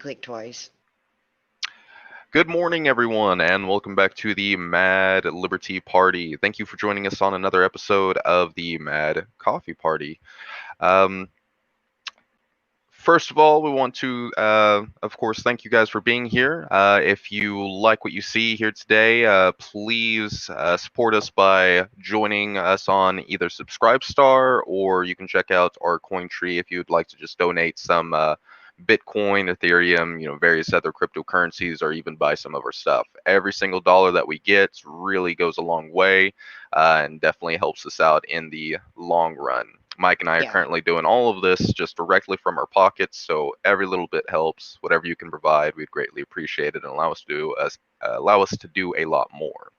click twice. Good morning, everyone, and welcome back to the Mad LiberTEA Party. Thank you for joining us on another episode of the Mad Coffee Party. Um, First of all, we want to, of course, thank you guys for being here. If you like what you see here today, please support us by joining us on either Subscribestar, or you can check out our coin tree if you'd like to just donate some Bitcoin, Ethereum, various other cryptocurrencies, or even buy some of our stuff. Every single dollar that we get really goes a long way, and definitely helps us out in the long run. Mike and I are Yeah. currently doing all of this just directly from our pockets, so every little bit helps. Whatever you can provide, we'd greatly appreciate it, and allow us to do a lot more.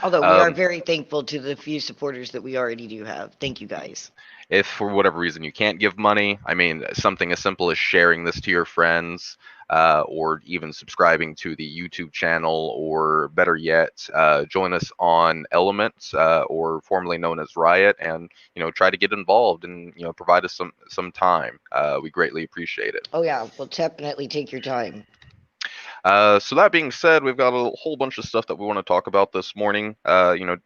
Although we are Um, very thankful to the few supporters that we already do have. Thank you guys. if for whatever reason you can't give money, I mean, something as simple as sharing this to your friends, or even subscribing to the YouTube channel, or better yet, join us on Element, or formerly known as Riot, and try to get involved and provide us some time. We greatly appreciate it. Oh yeah, well definitely take your time. So that being said, we've got a whole bunch of stuff that we want to talk about this morning.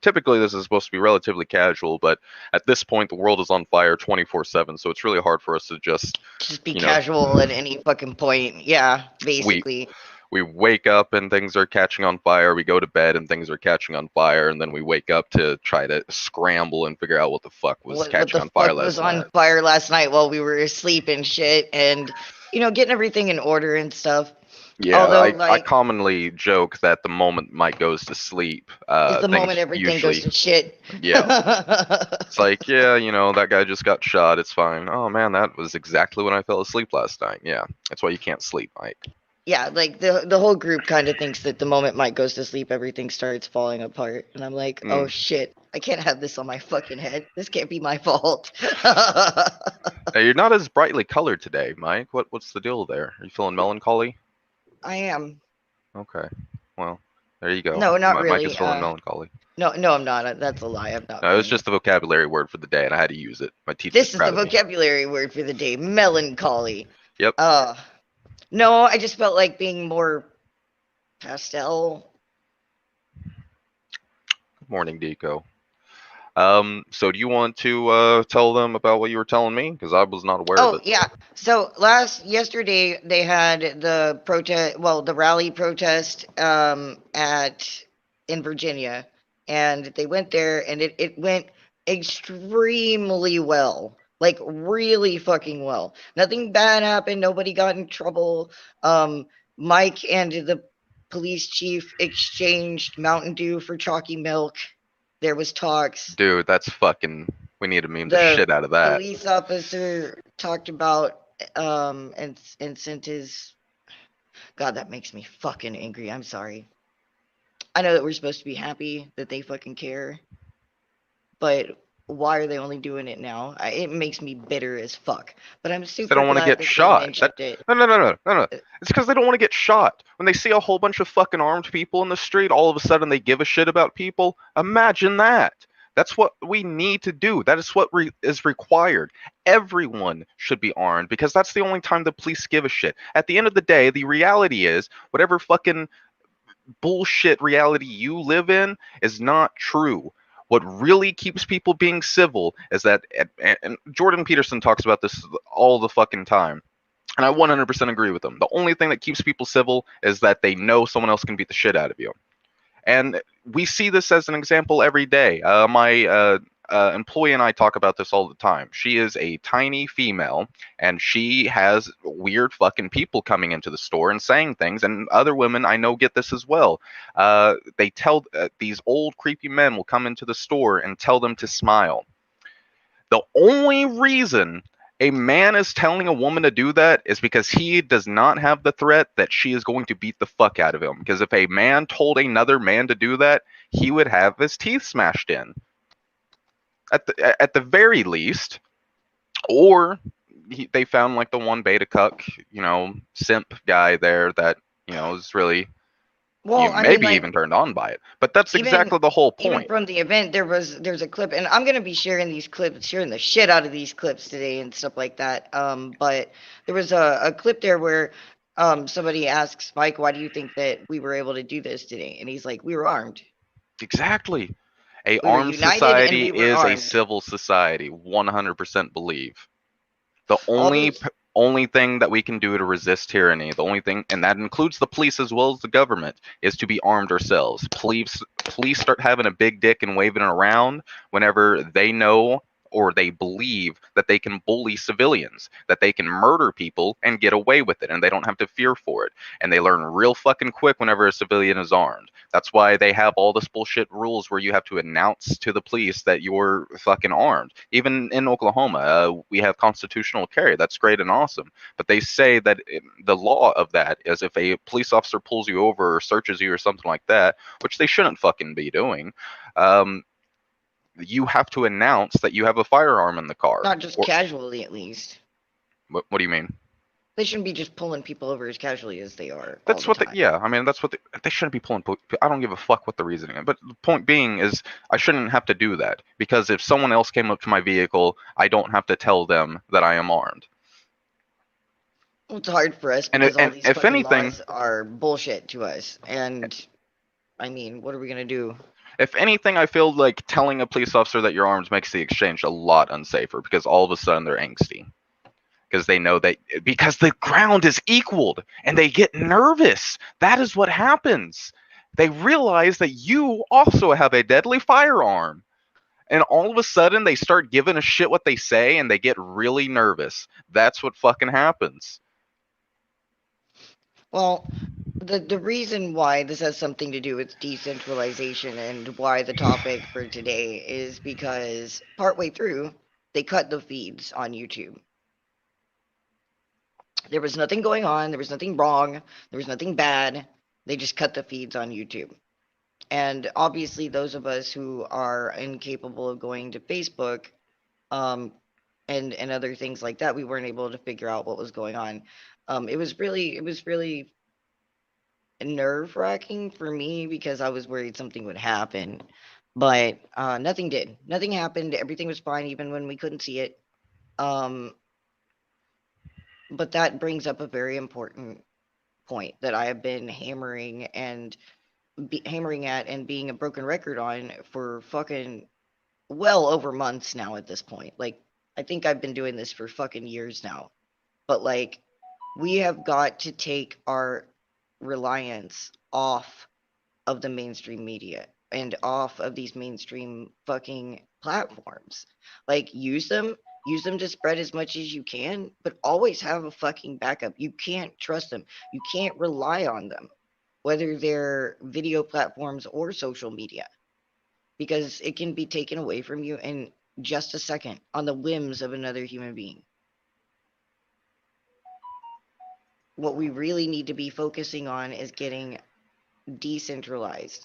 Typically this is supposed to be relatively casual, but at this point the world is on fire 24/7, so it's really hard for us to just, Just be you know, casual at any fucking point. Yeah, we basically. we wake up and things are catching on fire. We go to bed and things are catching on fire, and then we wake up to try to scramble and figure out what the fuck was What catching the on fire fuck was last on night. fire last night while we were asleep and shit, and getting everything in order and stuff. Yeah, Although I like commonly joke that the moment Mike goes to sleep, is the moment things everything goes usually, to shit. yeah. It's like, yeah, that guy just got shot. It's fine. Oh man, that was exactly when I fell asleep last night. Yeah, that's why you can't sleep, Mike. Yeah, like the whole group kind of thinks that the moment Mike goes to sleep, everything starts falling apart, and I'm like, oh Mm. shit, I can't have this on my fucking head. This can't be my fault. Hey, you're not as brightly colored today, Mike. What's the deal there? Are you feeling melancholy? I am. Okay. Well, there you go. No, not Mike is really. feeling melancholy. No, I'm not. That's a lie. I'm not No, it was feeling. just the vocabulary word for the day, and I had to use it. My teacher's This is the proud of me. vocabulary word for the day: melancholy. Yep. Uh, no, I just felt like being more pastel. Good morning, Deco. So do you want to tell them about what you were telling me? Because I was not aware of Oh it. yeah. So yesterday they had the protest, well, the rally protest at in Virginia, and they went there, and it went extremely well. Like really fucking well. Nothing bad happened. Nobody got in trouble. Mike and the police chief exchanged Mountain Dew for chalky milk. There was talks. Dude, that's fucking. We need to meme the The shit out of that. police officer talked about and sent his. God, that makes me fucking angry. I'm sorry. I know that we're supposed to be happy that they fucking care, but why are they only doing it now? It makes me bitter as fuck. But I'm They super don't want to glad get that they shot. mentioned it. No, no, no, no, no, no. Uh, It's because they don't want to get shot. When they see a whole bunch of fucking armed people in the street, all of a sudden they give a shit about people. Imagine that. That's what we need to do. That is what is required. Everyone should be armed because that's the only time the police give a shit. At the end of the day, the reality is whatever fucking bullshit reality you live in is not true. What really keeps people being civil is that, and Jordan Peterson talks about this all the fucking time, and I 100% agree with him. The only thing that keeps people civil is that they know someone else can beat the shit out of you. And we see this as an example every day. My employee and I talk about this all the time. She is a tiny female, and she has weird fucking people coming into the store and saying things. And other women I know get this as well. They tell these old creepy men will come into the store and tell them to smile. The only reason a man is telling a woman to do that is because he does not have the threat that she is going to beat the fuck out of him. Because if a man told another man to do that, he would have his teeth smashed in. At the very least, or they found like the one beta cuck, simp guy there that is really Well, I mean, maybe like even turned on by it. But that's even exactly the whole even point. from the event, there's a clip, and I'm gonna be sharing these clips, sharing the shit out of these clips today and stuff like that. But there was a clip there where Somebody asks Mike, why do you think that we were able to do this today? And he's like, we were armed. Exactly. A We were armed united and society we were is a armed. civil society. 100% believe. The All only those only thing that we can do to resist tyranny, the only thing, and that includes the police as well as the government, is to be armed ourselves. Police start having a big dick and waving it around whenever they know or they believe that they can bully civilians, that they can murder people and get away with it, and they don't have to fear for it. And they learn real fucking quick whenever a civilian is armed. That's why they have all this bullshit rules where you have to announce to the police that you're fucking armed. Even in Oklahoma, we have constitutional carry. That's great and awesome. But they say that the law of that is if a police officer pulls you over or searches you or something like that, which they shouldn't fucking be doing, um, you have to announce that you have a firearm in the car. not just Or casually, at least. what do you mean? They shouldn't be just pulling people over as casually as they are all That's the what they, time. yeah, I mean, that's what they shouldn't be pulling. I don't give a fuck what the reasoning is. But the point being is, I shouldn't have to do that because if someone else came up to my vehicle, I don't have to tell them that I am armed. Well, it's hard for us And because all these if fucking anything, laws are bullshit to us. And I mean, what are we gonna do? I feel like telling a police officer that you're armed makes the exchange a lot unsafer because all of a sudden they're angsty because they know that because the ground is equaled and they get nervous. That is what happens. They realize that you also have a deadly firearm. And all of a sudden they start giving a shit what they say and they get really nervous. That's what fucking happens. Well, the reason why this has something to do with decentralization and why the topic for today is because partway through they cut the feeds on YouTube. There was nothing going on, there was nothing wrong, there was nothing bad. They just cut the feeds on YouTube. And obviously those of us who are incapable of going to Facebook, um, and other things like that, we weren't able to figure out what was going on. It was really nerve wracking for me because I was worried something would happen, but nothing did. Nothing happened. Everything was fine, even when we couldn't see it. Um, but that brings up a very important point that I have been hammering at and being a broken record on for fucking well over months now at this point. Like, I think I've been doing this for fucking years now. But like, we have got to take our reliance off of the mainstream media and off of these mainstream fucking platforms. Like, use them to spread as much as you can, but always have a fucking backup. You can't trust them. You can't rely on them, whether they're video platforms or social media, because it can be taken away from you in just a second on the whims of another human being. What we really need to be focusing on is getting decentralized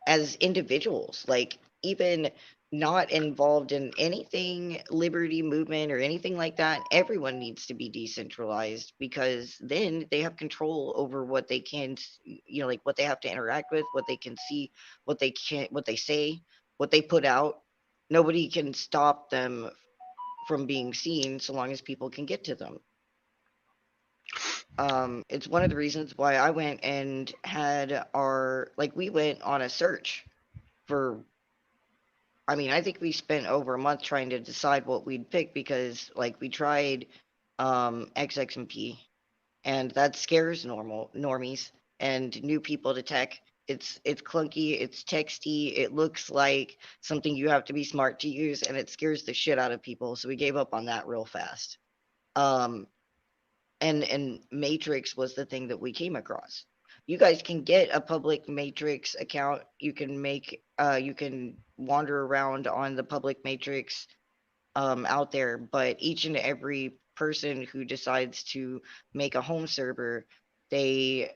as individuals, like even not involved in anything liberty movement or anything like that. Everyone needs to be decentralized because then they have control over what they can, like what they have to interact with, what they can see, what they say, what they put out. Nobody can stop them from being seen so long as people can get to them. It's one of the reasons why I went and had we went on a search for, I mean, I think we spent over a month trying to decide what we'd pick because like we tried XXMP, and that scares normies and new people to tech. It's clunky, it's texty, it looks like something you have to be smart to use, and it scares the shit out of people. So we gave up on that real fast. Um, and Matrix was the thing that we came across. You guys can get a public Matrix account. You can wander around on the public Matrix out there, but each and every person who decides to make a home server, they,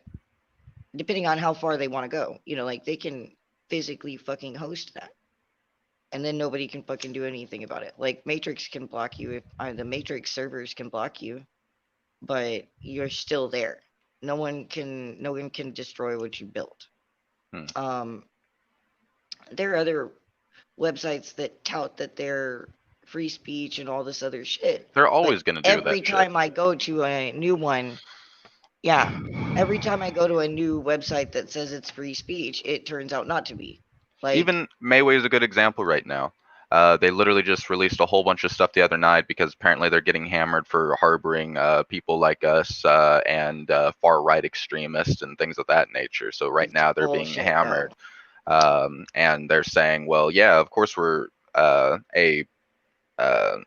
depending on how far they want to go, like they can physically fucking host that. And then nobody can fucking do anything about it. Like Matrix can block you if the Matrix servers can block you, but you're still there. No one can destroy what you built. Hmm. Um, there are other websites that tout that they're free speech and all this other shit, They're but always going to do that every shit. time I go to a new one, Yeah. Every time I go to a new website that says it's free speech, it turns out not to be. Like, Even Mayway is a good example right now. They literally just released a whole bunch of stuff the other night because apparently they're getting hammered for harboring people like us and far right extremists and things of that nature. So right it's now they're being bullshit, though. hammered, and they're saying, well, yeah, of course we're a uh,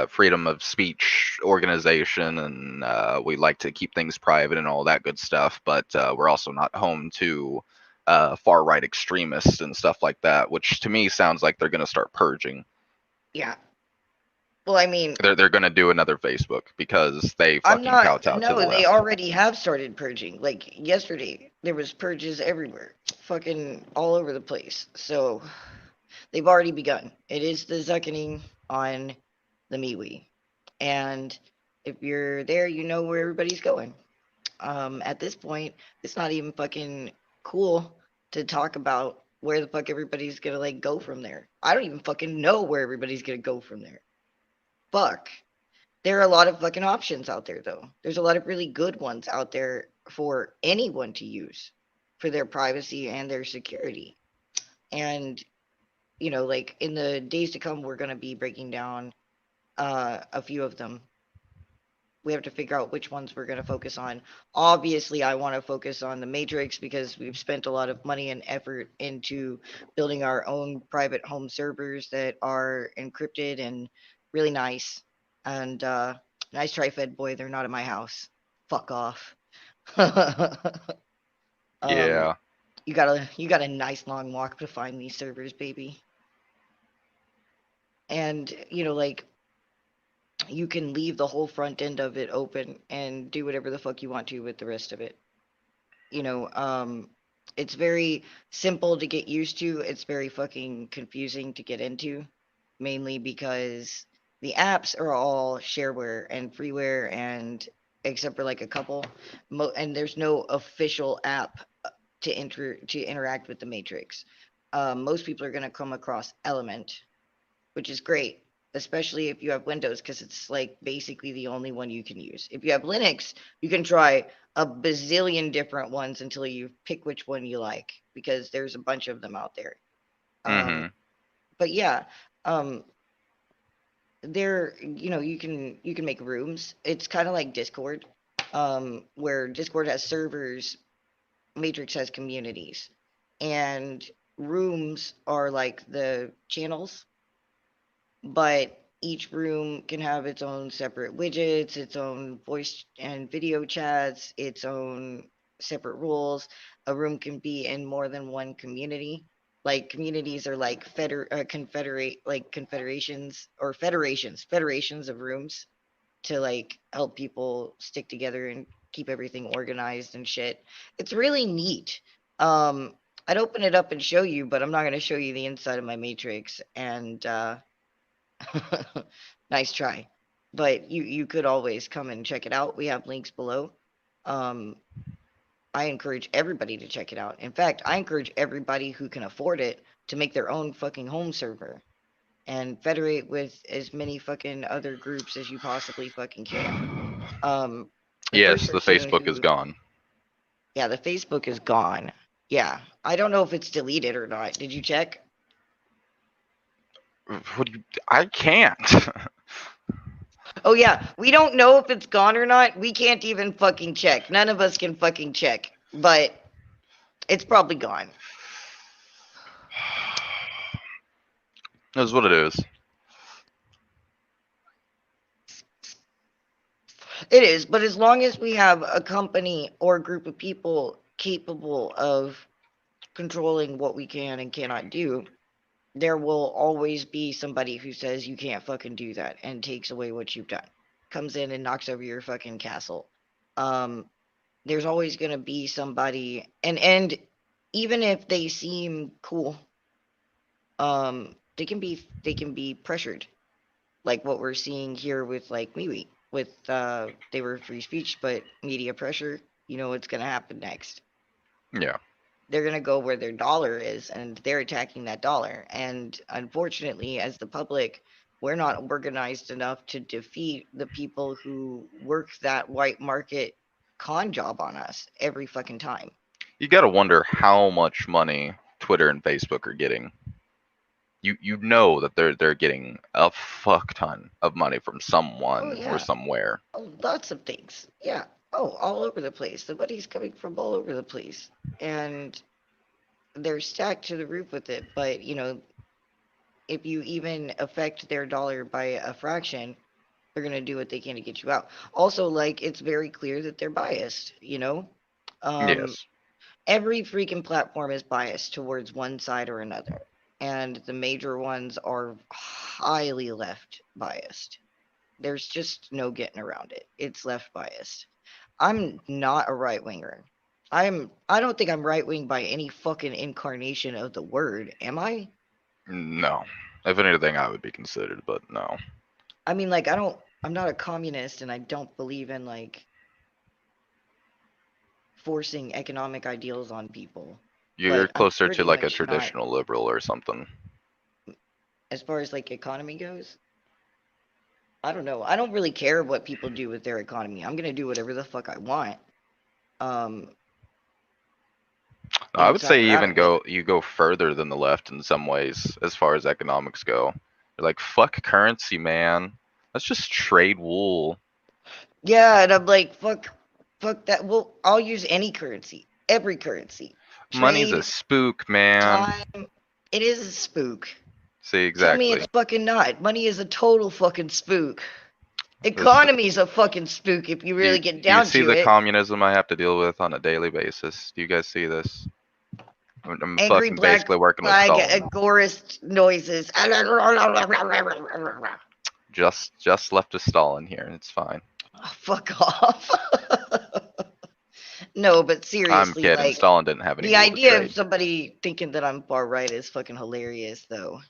freedom of speech organization, and we like to keep things private and all that good stuff. But we're also not home to far right extremists and stuff like that, which to me sounds like they're going to start purging. Yeah. Well, I mean, They're going to do another Facebook because they I'm fucking not. kowtow to the No, they left. already have started purging. Like yesterday, there was purges everywhere, fucking all over the place. So they've already begun. It is the Zuckening on the MeWe, and if you're there, you know where everybody's going. At this point, it's not even fucking cool to talk about where the fuck everybody's gonna like go from there. I don't even fucking know where everybody's gonna go from there. Fuck. There are a lot of fucking options out there, though. There's a lot of really good ones out there for anyone to use for their privacy and their security. And, like in the days to come, we're going to be breaking down a few of them. We have to figure out which ones we're going to focus on. Obviously, I want to focus on the Matrix because we've spent a lot of money and effort into building our own private home servers that are encrypted and really nice. And nice try, Fed boy. They're not at my house. Fuck off. um, Yeah. you got a nice long walk to find these servers, baby. And like you can leave the whole front end of it open and do whatever the fuck you want to with the rest of it. You know, um, it's very simple to get used to. It's very fucking confusing to get into, mainly because the apps are all shareware and freeware, and except for like a couple, and there's no official app to interact with the Matrix. Most people are gonna come across Element, which is great, especially if you have Windows, because it's like basically the only one you can use. If you have Linux, you can try a bazillion different ones until you pick which one you like, because there's a bunch of them out there. Um, Hmm. but yeah, um, there, you can make rooms. It's kind of like Discord, where Discord has servers, Matrix has communities, and rooms are like the channels, but each room can have its own separate widgets, its own voice and video chats, its own separate rules. A room can be in more than one community. Like communities are like confederations or federations of rooms to like help people stick together and keep everything organized and shit. It's really neat. Um, I'd open it up and show you, but I'm not going to show you the inside of my matrix. And nice try. But you could always come and check it out. We have links below. Um, I encourage everybody to check it out. In fact, I encourage everybody who can afford it to make their own fucking home server and federate with as many fucking other groups as you possibly fucking can. The first Yes, the person Facebook is who, gone. yeah, the Facebook is gone. Yeah, I don't know if it's deleted or not. Did you check? What do you, I can't. Oh yeah, we don't know if it's gone or not. We can't even fucking check. None of us can fucking check. But it's probably gone. That's what it is. It is, but as long as we have a company or a group of people capable of controlling what we can and cannot do, there will always be somebody who says you can't fucking do that and takes away what you've done. Comes in and knocks over your fucking castle. Um, there's always gonna be somebody, and even if they seem cool, they can be pressured, like what we're seeing here with like MeWe, with they were free speech, but media pressure. You know what's gonna happen next? Yeah. They're gonna go where their dollar is, and they're attacking that dollar. And unfortunately, as the public, We're not organized enough to defeat the people who work that white market con job on us every fucking time. You gotta wonder how much money Twitter and Facebook are getting. You know that they're getting a fuck ton of money from Oh someone or yeah. somewhere. Oh, lots of things. Yeah. Oh, all over the place. The money's coming from all over the place. And they're stacked to the roof with it. But, if you even affect their dollar by a fraction, they're going to do what they can to get you out. Also, like, it's very clear that they're biased. Um, Yes. every freaking platform is biased towards one side or another. And the major ones are highly left biased. There's just no getting around it. It's left biased. I'm not a right winger. I don't think I'm right wing by any fucking incarnation of the word, am I? No. If anything, I would be considered, but no. I mean, like, I'm not a communist, and I don't believe in like forcing economic ideals on people. You're But I'm closer to pretty like a much not, traditional liberal or something. as far as like economy goes. I don't know. I don't really care what people do with their economy. I'm gonna do whatever the fuck I want. Um, I would inside say or out even of it. go further than the left in some ways as far as economics go. You're like, fuck currency, man. Let's just trade wool. Yeah, and I'm like, fuck that. Well, I'll use any currency, every currency. Money's a Trade, spook, man. time. It is a spook. See, Tell me exactly. it's fucking not. Money is a total fucking spook. This, Economy's a fucking spook if you really get do you down see to the it. communism I have to deal with on a daily basis? Do you guys see this? I'm Angry fucking black basically working with flag Stalin. agorist noises. Just left of Stalin here. It's fine. Oh, fuck off. No, but I'm seriously, kidding. like, Stalin didn't have any the wool to idea of trade. somebody thinking that I'm far right is fucking hilarious, though.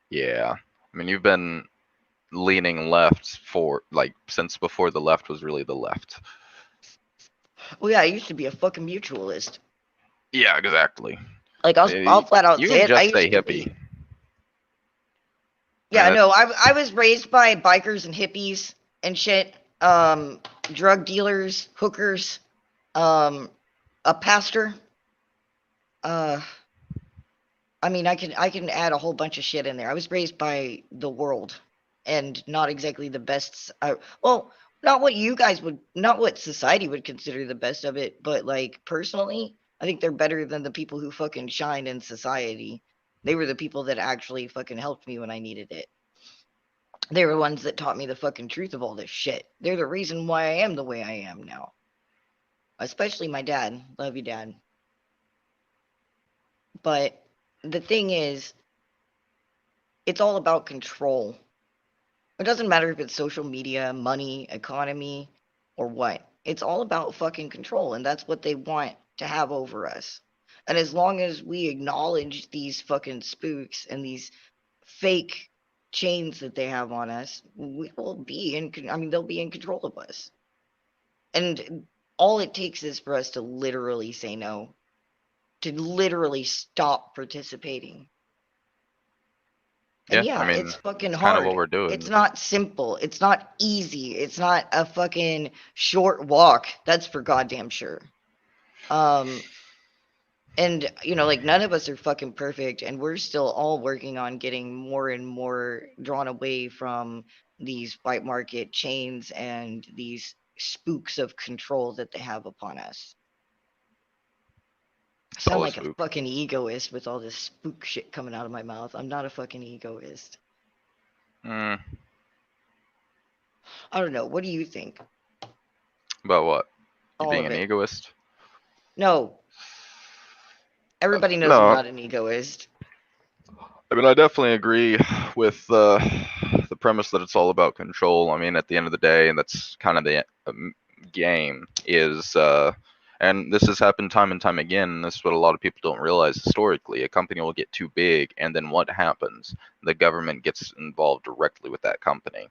Yeah. I mean, you've been leaning left for like since before the left was really the left. Well, yeah, I used to be a fucking mutualist. Yeah, exactly. Like, I'll flat out You say can it. I just say used to hippie. be. I mean, Yeah, no, I was raised by bikers and hippies and shit. Drug dealers, hookers, um, a pastor. Uh, I mean, I can add a whole bunch of shit in there. I was raised by the world, and not exactly the best. Well, not what you guys would, not what society would consider the best of it, but like personally, I think they're better than the people who fucking shine in society. They were the people that actually fucking helped me when I needed it. They were the ones that taught me the fucking truth of all this shit. They're the reason why I am the way I am now. Especially my dad. Love you, Dad. But the thing is, it's all about control. It doesn't matter if it's social media, money, economy, or what. It's all about fucking control, and that's what they want to have over us. And as long as we acknowledge these fucking spooks and these fake chains that they have on us, we will be I mean, they'll be in control of us. And all it takes is for us to literally say no, to literally stop participating. And yeah, I yeah, it's mean, fucking it's kind of what hard. we're It's doing. not simple. It's not easy. It's not a fucking short walk. That's for goddamn sure. Um, and like none of us are fucking perfect, and we're still all working on getting more and more drawn away from these white market chains and these spooks of control that they have upon us. I It's sound all a like a spook. fucking egoist with all this spook shit coming out of my mouth. I'm not a fucking egoist. Mm, I don't know. What do you think? about what? You All being of an it. egoist? No, everybody knows I'm No, not an egoist. I mean, I definitely agree with the premise that it's all about control. I mean, at the end of the day, and that's kind of the game is, and this has happened time and time again. And this is what a lot of people don't realize historically. A company will get too big, and then what happens? the government gets involved directly with that company.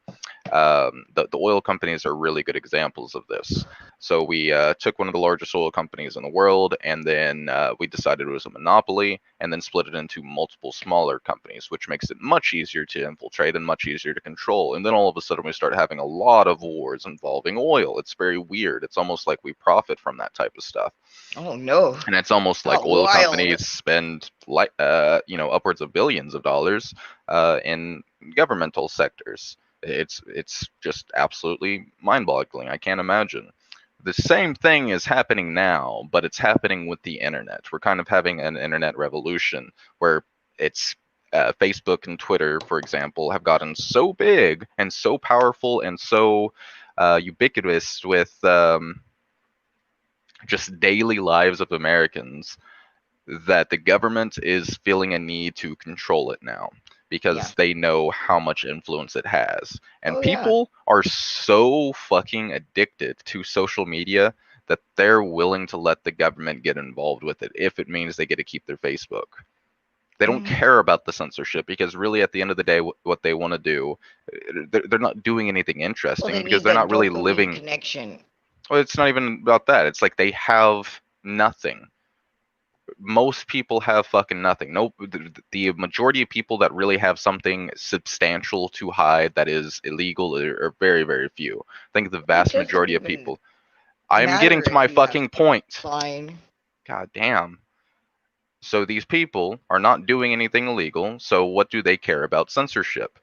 The oil companies are really good examples of this. So we took one of the largest oil companies in the world, and then we decided it was a monopoly, and then split it into multiple smaller companies, which makes it much easier to infiltrate and much easier to control. And then all of a sudden, we start having a lot of wars involving oil. It's very weird. It's almost like we profit from that type of stuff. Oh no. And it's almost like Not oil wild. companies spend upwards of billions of dollars in governmental sectors. It's just absolutely mind-boggling. I can't imagine. The same thing is happening now, but it's happening with the internet. We're kind of having an internet revolution where it's Facebook and Twitter, for example, have gotten so big and so powerful and so ubiquitous with just daily lives of Americans that the government is feeling a need to control it now Yeah. because they know how much influence it has. And Oh yeah. people are so fucking addicted to social media that they're willing to let the government get involved with it if it means they get to keep their Facebook. They don't Mhm. care about the censorship because really at the end of the day what they want to do, they're not doing anything Well, interesting they because need they're that not really dopamine living. connection. Well, it's not even about that. It's like they have nothing. Most people have fucking nothing. No, the majority of people that really have something substantial to hide that is illegal are very, very few. I think the It vast doesn't majority of even people. I'm getting matter to if my you have fucking point. fine. God damn. So these people are not doing anything illegal. So what do they care about censorship?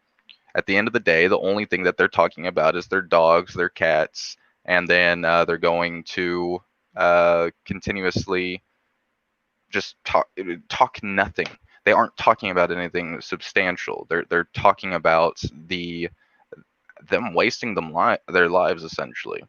At the end of the day, the only thing that they're talking about is their dogs, their cats, and then they're going to continuously just talk nothing. They aren't talking about anything substantial. They're talking about them wasting their lives essentially.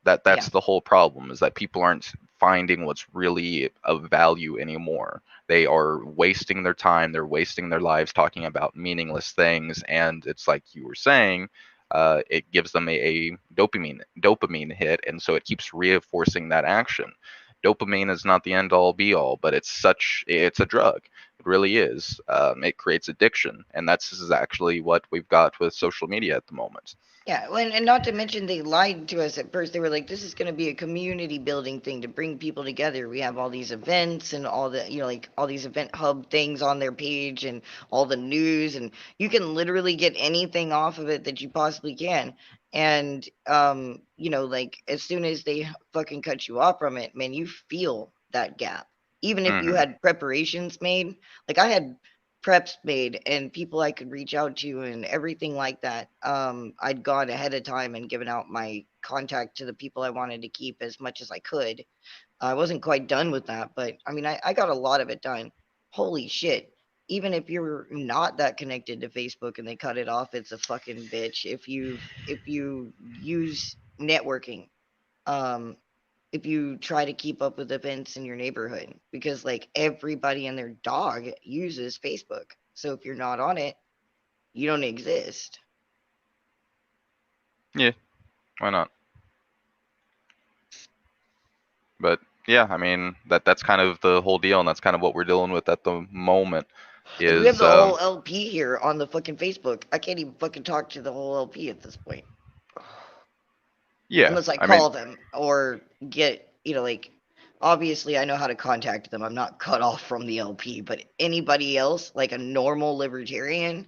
That's Yeah. the whole problem is that people aren't finding what's really of value anymore. They are wasting their time, they're wasting their lives talking about meaningless things, and it's like you were saying, it gives them a dopamine hit, and so it keeps reinforcing that action. Dopamine is not the end all be all, but it's a drug. It really is. It creates addiction, and that's is actually what we've got with social media at the moment. Yeah, well, and not to mention they lied to us at first. They were like, "This is going to be a community building thing to bring people together. We have all these events and all the, like all these event hub things on their page and all the news, and you can literally get anything off of it that you possibly can." And like as soon as they fucking cut you off from it, man, you feel that gap. Even if you Hmm. had preparations made, like I had preps made and people I could reach out to and everything like that. I'd gone ahead of time and given out my contact to the people I wanted to keep as much as I could. I wasn't quite done with that, but I mean, I got a lot of it done. Holy shit. Even if you're not that connected to Facebook and they cut it off, it's a fucking bitch. If you use networking, um, if you try to keep up with events in your neighborhood because like everybody and their dog uses Facebook. So if you're not on it, you don't exist. Yeah, why not? But yeah, I mean that's kind of the whole deal, and that's kind of what we're dealing with at the moment. Like we have Is the whole LP here on the fucking Facebook. I can't even fucking talk to the whole LP at this point yeah, unless I I mean, call them or get, like obviously I know how to contact them. I'm not cut off from the LP, but anybody else like a normal libertarian,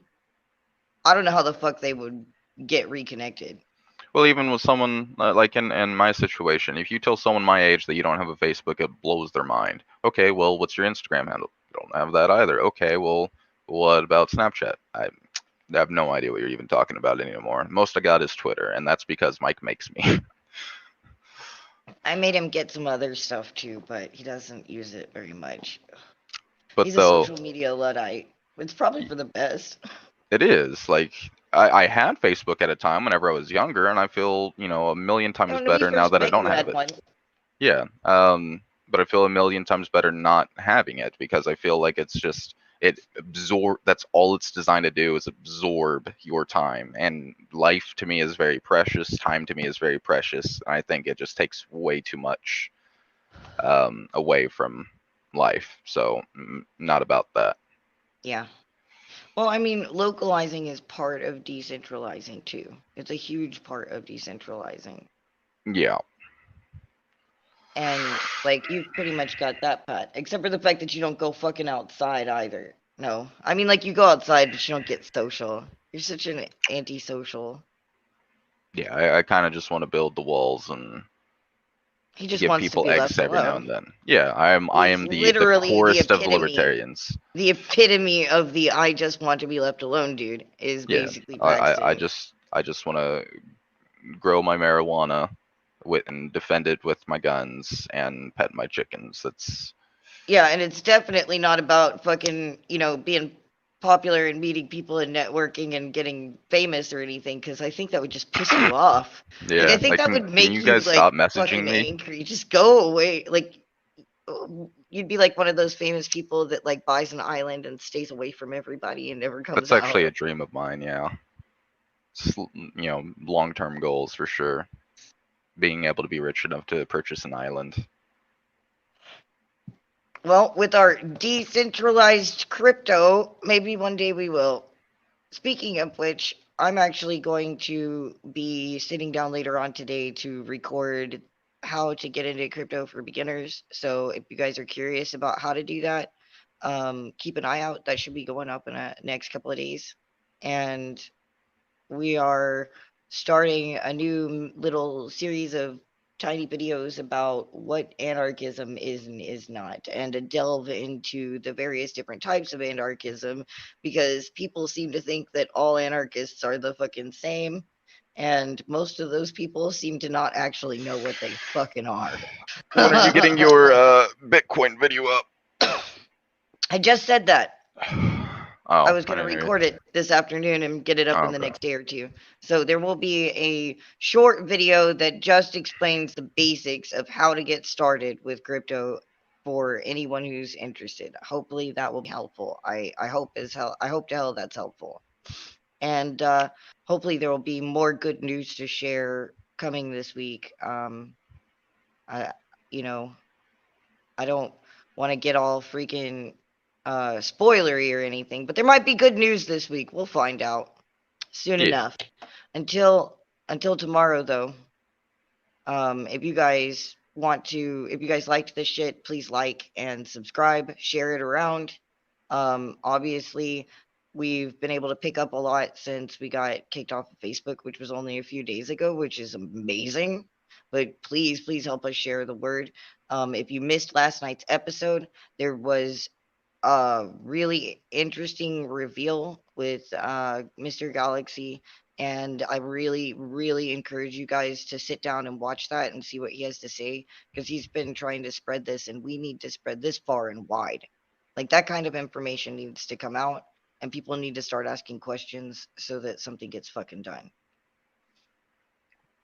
I don't know how the fuck they would get reconnected. well, even with someone like in my situation, if you tell someone my age that you don't have a Facebook, it blows their mind. Okay, well, what's your Instagram handle? You don't have that either. Okay, well, what about Snapchat? I have no idea what you're even talking about anymore. Most I got is Twitter, and that's because Mike makes me. I made him get some other stuff too, but he doesn't use it very much. But He's a though social media Luddite. It's probably for the best. it is like I had Facebook at a time whenever I was younger, and I feel a million Oh, times when we better now first that I met, don't you have had it. one. Yeah. But I feel a million times better not having it because I feel like it's just it absorb that's all it's designed to do is absorb your time. And life to me is very precious. Time to me is very precious. I think it just takes way too much away from life. So not about that. Yeah. Well, I mean, localizing is part of decentralizing too. It's a huge part of decentralizing. Yeah. And like you've pretty much got that part, except for the fact that you don't go fucking outside either. No. I mean like you go outside but you don't get social. You're such an antisocial. Yeah, I kind of just want to build the walls and He just give wants to people be left eggs every now alone. and then. Yeah, I He's am the literally poorest of libertarians. the epitome of the I just want to be left alone dude is Yeah, basically I Paxton. just want to grow my marijuana with and defend it with my guns and pet my chickens. That's Yeah, and it's definitely not about fucking, being popular and meeting people and networking and getting famous or anything, because I think that would just piss you off. Like, I yeah. think Like, that would can make you you, guys stop like, messaging fucking me? angry. Just go away. Like, you'd be like one of those famous people that, like, buys an island and stays away from everybody and never comes That's actually out. a dream of mine. Yeah, long-term goals for sure. Being able to be rich enough to purchase an island. Well, with our decentralized crypto, maybe one day we will. Speaking of which, I'm actually going to be sitting down later on today to record how to get into crypto for beginners. So if you guys are curious about how to do that, keep an eye out. That should be going up in the next couple of days. And we are starting a new little series of tiny videos about what anarchism is and is not, and to delve into the various different types of anarchism because people seem to think that all anarchists are the fucking same. And most of those people seem to not actually know what they fucking are. When are you getting your Bitcoin video up? I just said that. I Oh, was I going to didn't hear record it this afternoon and get it you. up Oh, in the okay. next day or two. So there will be a short video that just explains the basics of how to get started with crypto for anyone who's interested. Hopefully that will be helpful. I hope as hell I hope to hell that's helpful. And hopefully there will be more good news to share coming this week. I you know, I don't want to get all freaking spoilery or anything, but there might be good news this week. We'll find out soon Yeah. enough. Until tomorrow though, if you guys liked this shit, please like and subscribe, share it around. Obviously we've been able to pick up a lot since we got kicked off of Facebook, which was only a few days ago, which is amazing. But please help us share the word. If you missed last night's episode, there was a really interesting reveal with Mr. Galaxy, and I really encourage you guys to sit down and watch that and see what he has to say because he's been trying to spread this, and we need to spread this far and wide. Like that kind of information needs to come out, and people need to start asking questions so that something gets fucking done.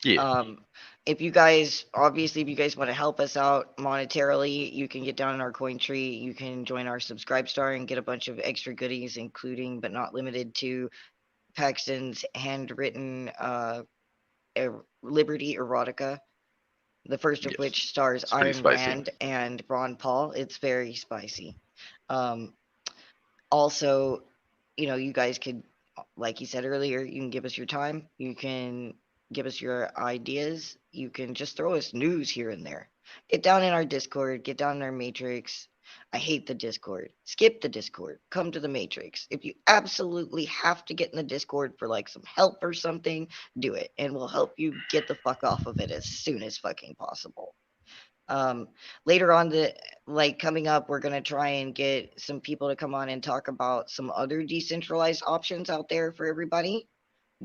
Yeah. Um, if you guys want to help us out monetarily, you can get down in our coin tree. You can join our subscribe star and get a bunch of extra goodies, including but not limited to Paxton's handwritten Liberty erotica. The first of Yes. which stars It's pretty Iron spicy. Rand and Ron Paul. It's very spicy. Um, Also, you guys could, like you said earlier, you can give us your time. You can give us your ideas. You can just throw us news here and there. Get down in our Discord, get down in our Matrix. I hate the Discord. Skip the Discord. Come to the Matrix. If you absolutely have to get in the Discord for like some help or something, do it. And we'll help you get the fuck off of it as soon as fucking possible. Um, Later on coming up, we're gonna try and get some people to come on and talk about some other decentralized options out there for everybody.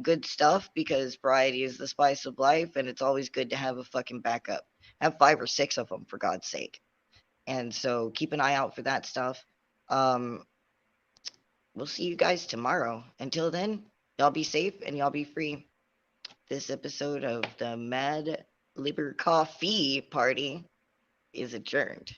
Good stuff because variety is the spice of life, and it's always good to have a fucking backup. Have 5 or 6 of them for God's sake. And so keep an eye out for that stuff. Um, we'll see you guys tomorrow. Until then, y'all be safe and y'all be free. This episode of the Mad LiberTEA Party is adjourned.